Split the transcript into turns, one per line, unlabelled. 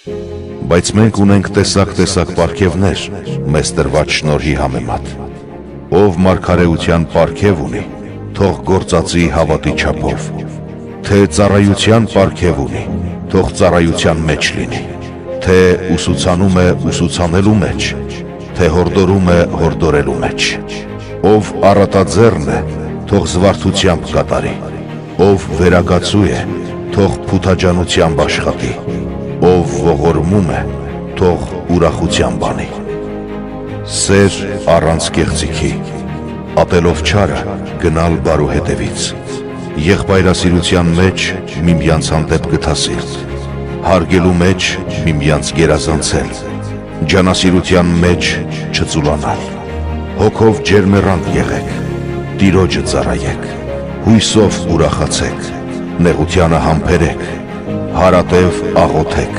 Բայց մենք ունենք տեսակ պարգևներ մեզ տրված շնորհի համեմատ։ Ով մարգարեության պարգև ունի, թող գործածի հավատի չափով, թե ծառայության պարգև ունի, թող ծառայության մեջ լինի, թե ուսուցանում է ուսուցանելու մեջ, թե հորդորում է հորդորելու մեջ։ Ով առատաձեռն է, թող զվարթությամբ կատարի, ով վերակացու է, թող փութաջանությամբ աշխատի, ով ողորմում է, թող ուրախությամբ անի։ Սեր առանց կեղծիքի, ատելով չարը գնալ բարու հետևից, եղբայրասիրության մեջ միմյանց հանդեպ գթասիրտ, հարգելու մեջ միմյանց գերազանցել, ջանասիրության մեջ չծուլանալ, հոգով ջերմեռանդ եղեք, Տիրոջը ծառայեք, հույսով ուրախացեք, նեղությանը համբերեք, հարատև աղոթեք,